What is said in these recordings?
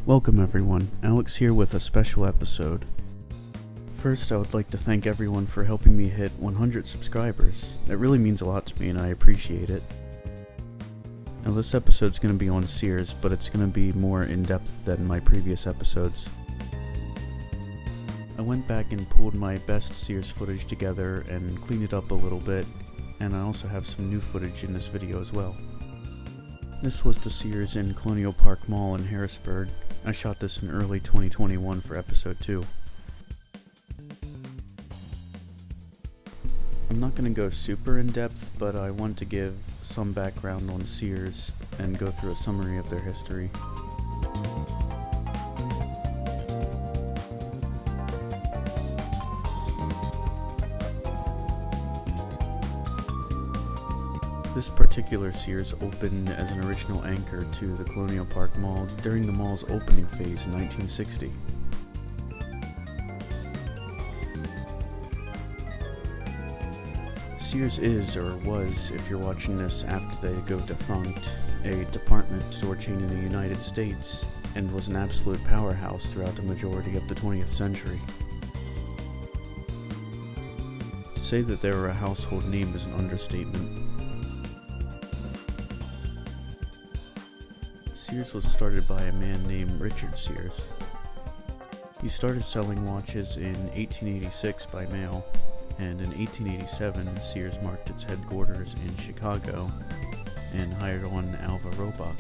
Welcome everyone, Alex here with a special episode. First, I would like to thank everyone for helping me hit 100 subscribers. That really means a lot to me and I appreciate it. Now this episode's going to be on Sears, but it's going to be more in-depth than my previous episodes. I went back and pulled my best Sears footage together and cleaned it up a little bit, and I also have some new footage in this video as well. This was the Sears in Colonial Park Mall in Harrisburg. I shot this in early 2021 for episode 2. I'm not going to go super in depth, but I want to give some background on Sears and go through a summary of their history. This particular Sears opened as an original anchor to the Colonial Park Mall during the mall's opening phase in 1960. Sears is, or was, if you're watching this after they go defunct, a department store chain in the United States and was an absolute powerhouse throughout the majority of the 20th century. To say that they were a household name is an understatement. Sears was started by a man named Richard Sears. He started selling watches in 1886 by mail, and in 1887 Sears marked its headquarters in Chicago and hired on Alva Roebuck.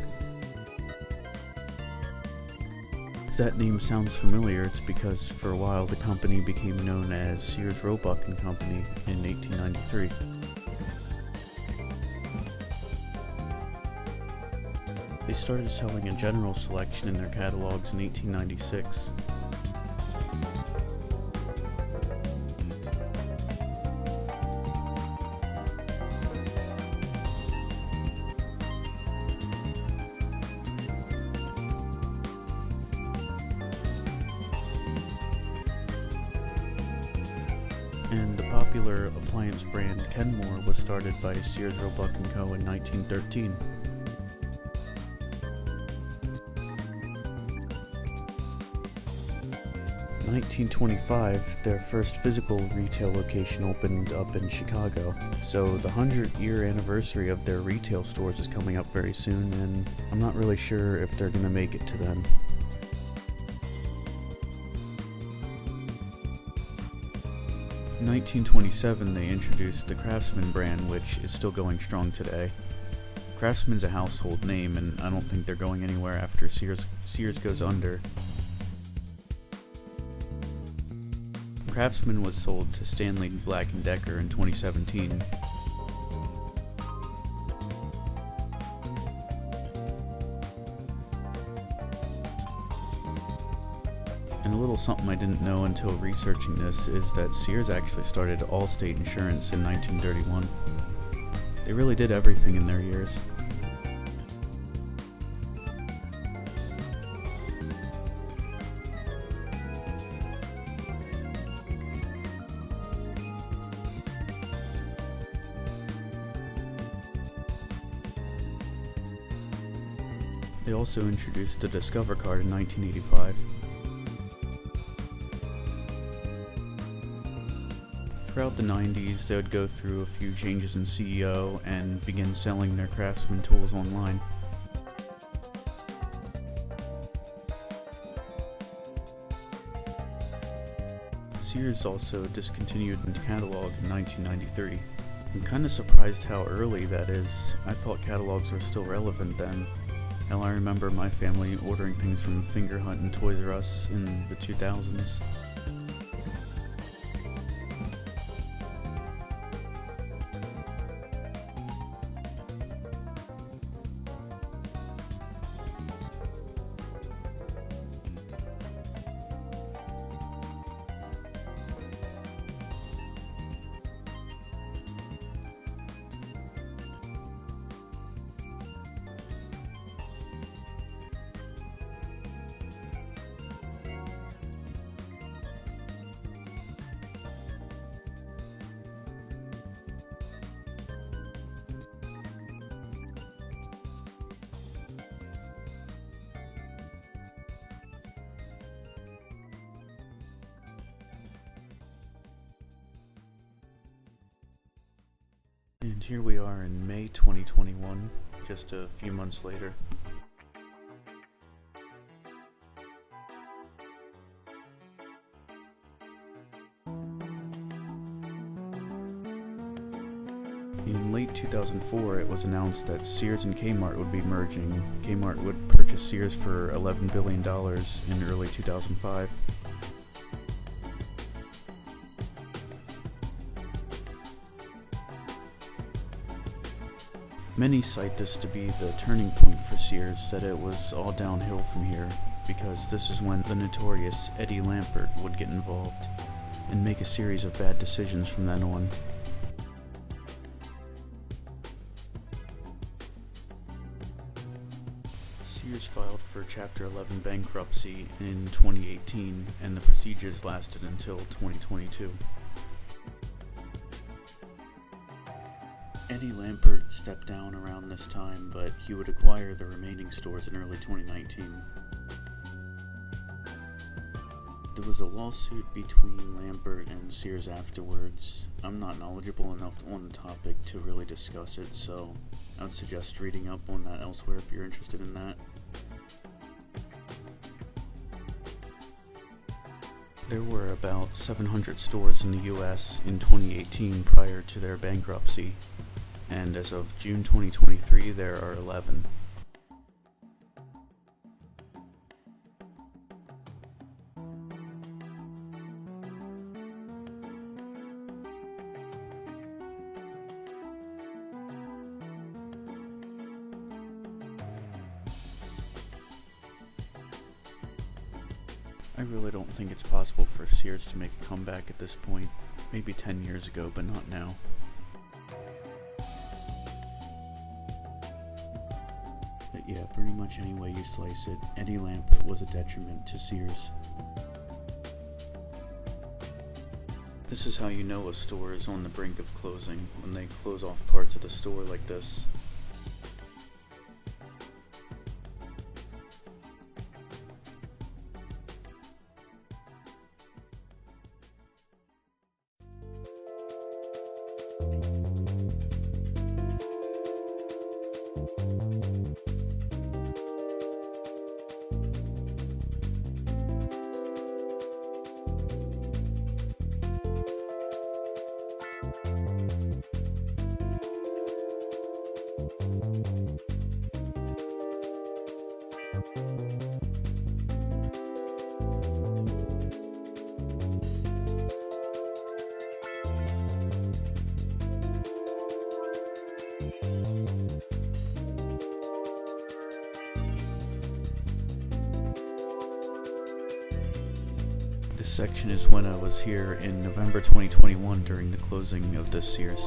If that name sounds familiar, it's because for a while the company became known as Sears Roebuck and Company in 1893. They started selling a general selection in their catalogs in 1896. And the popular appliance brand Kenmore was started by Sears Roebuck & Co. in 1913. In 1925, their first physical retail location opened up in Chicago, so the 100-year anniversary of their retail stores is coming up very soon, and I'm not really sure if they're going to make it to then. In 1927, they introduced the Craftsman brand, which is still going strong today. Craftsman's a household name, and I don't think they're going anywhere after Sears goes under. Craftsman was sold to Stanley Black & Decker in 2017. And a little something I didn't know until researching this is that Sears actually started Allstate Insurance in 1931. They really did everything in their years. They also introduced the Discover card in 1985. Throughout the 90s, they would go through a few changes in CEO and begin selling their Craftsman tools online. Sears also discontinued the catalog in 1993. I'm kinda surprised how early that is. I thought catalogs were still relevant then. Hell, I remember my family ordering things from Finger Hunt and Toys R Us in the 2000s. And here we are in May 2021, just a few months later. In late 2004, it was announced that Sears and Kmart would be merging. Kmart would purchase Sears for $11 billion in early 2005. Many cite this to be the turning point for Sears, that it was all downhill from here, because this is when the notorious Eddie Lampert would get involved and make a series of bad decisions from then on. Sears filed for Chapter 11 bankruptcy in 2018, and the procedures lasted until 2022. Eddie Lampert stepped down around this time, but he would acquire the remaining stores in early 2019. There was a lawsuit between Lampert and Sears afterwards. I'm not knowledgeable enough on the topic to really discuss it, so I would suggest reading up on that elsewhere if you're interested in that. There were about 700 stores in the US in 2018 prior to their bankruptcy, and as of June 2023 there are 11. I really don't think it's possible for Sears to make a comeback at this point. Maybe 10 years ago, but not now. But yeah, pretty much any way you slice it, Eddie Lampert was a detriment to Sears. This is how you know a store is on the brink of closing, when they close off parts of the store like this. This section is when I was here in November 2021 during the closing of this Sears.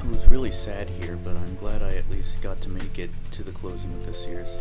It was really sad here, but I'm glad I at least got to make it to the closing of this Sears.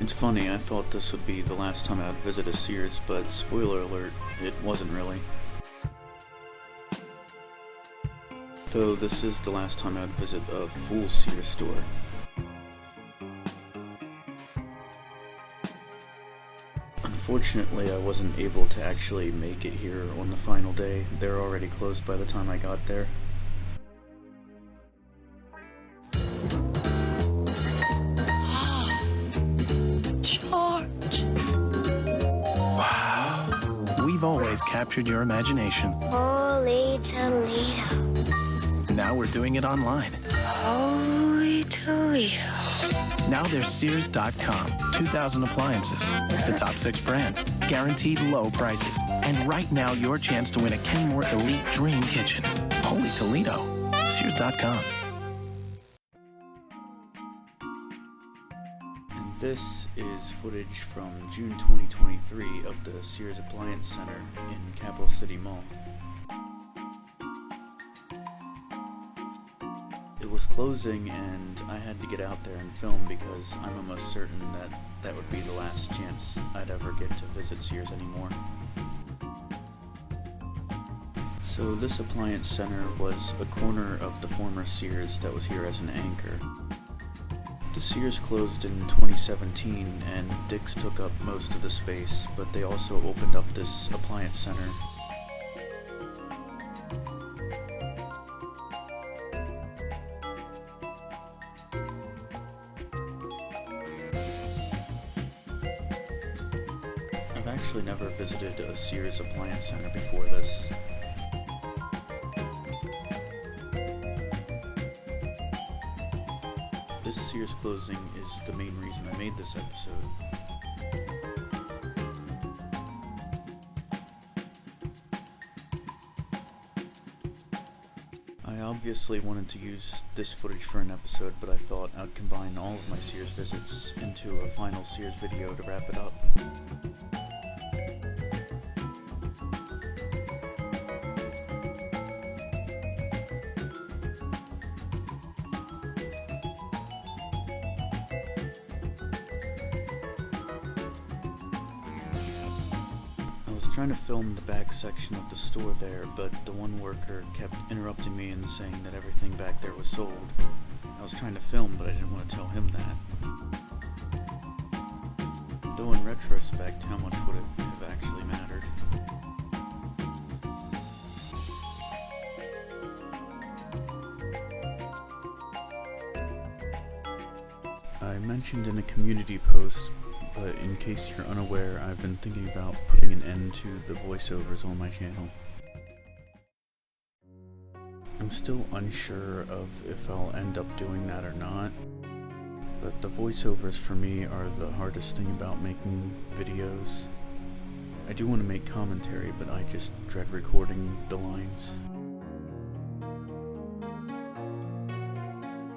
It's funny, I thought this would be the last time I would visit a Sears, but spoiler alert, it wasn't really. Though this is the last time I would visit a full Sears store. Unfortunately, I wasn't able to actually make it here on the final day. They're already closed by the time I got there. George! Wow. We've always captured your imagination. Holy Toledo. Now we're doing it online. Holy Toledo. Now there's Sears.com. 2,000 appliances. The top 6 brands. Guaranteed low prices. And right now, your chance to win a Kenmore Elite Dream Kitchen. Holy Toledo. Sears.com. And this is footage from June 2023 of the Sears Appliance Center in Capital City Mall. It was closing and I had to get out there and film because I'm almost certain that that would be the last chance I'd ever get to visit Sears anymore. So this appliance center was a corner of the former Sears that was here as an anchor. The Sears closed in 2017 and Dick's took up most of the space, but they also opened up this appliance center. I've actually never visited a Sears appliance center before this. This Sears closing is the main reason I made this episode. I obviously wanted to use this footage for an episode, but I thought I'd combine all of my Sears visits into a final Sears video to wrap it up. I was trying to film the back section of the store there, but the one worker kept interrupting me and saying that everything back there was sold. I was trying to film, but I didn't want to tell him that. Though in retrospect, how much would it have actually mattered? I mentioned in a community post, but in case you're unaware, I've been thinking about putting an end to the voiceovers on my channel. I'm still unsure of if I'll end up doing that or not, but the voiceovers for me are the hardest thing about making videos. I do want to make commentary, but I just dread recording the lines.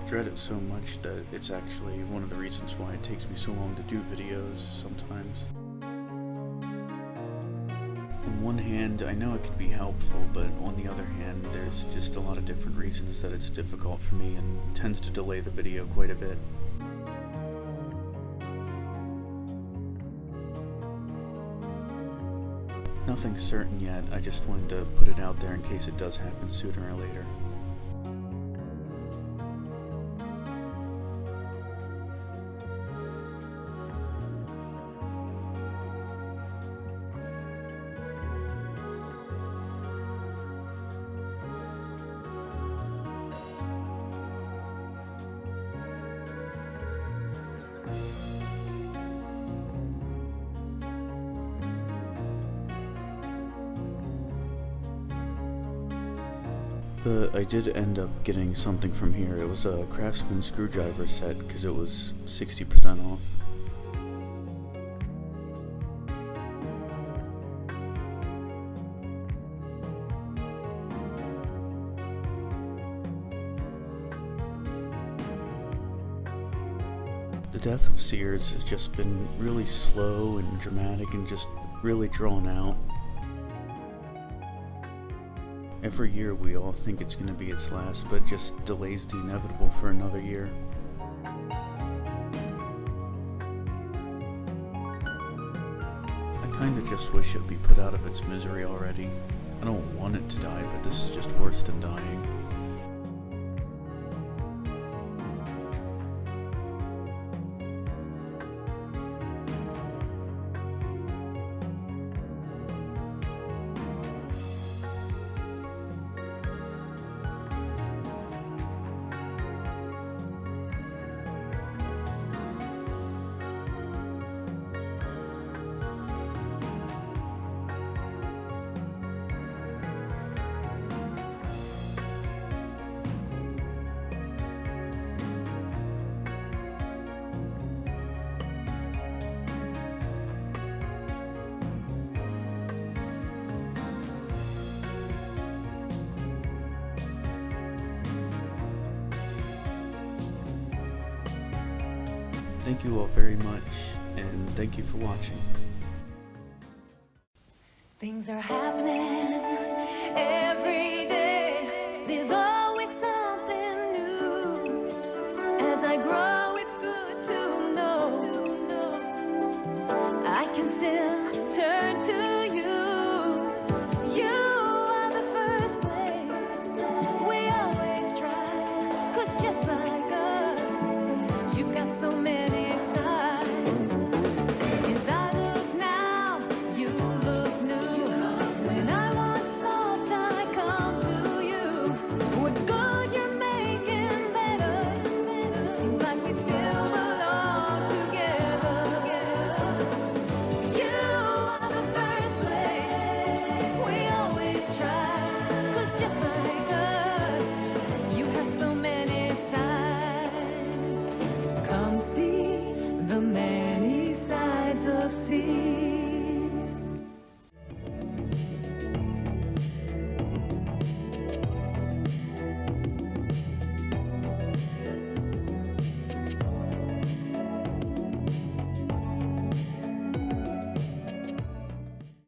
I dread it so much that it's actually one of the reasons why it takes me so long to do videos sometimes. On one hand, I know it could be helpful, but on the other hand, there's just a lot of different reasons that it's difficult for me and tends to delay the video quite a bit. Nothing's certain yet, I just wanted to put it out there in case it does happen sooner or later. But I did end up getting something from here. It was a Craftsman screwdriver set because it was 60% off. The death of Sears has just been really slow and dramatic and just really drawn out. Every year we all think it's going to be its last, but just delays the inevitable for another year. kinda just wish it'd be put out of its misery already. I don't want it to die, but this is just worse than dying. Thank you all very much, and thank you for watching. Things are happening.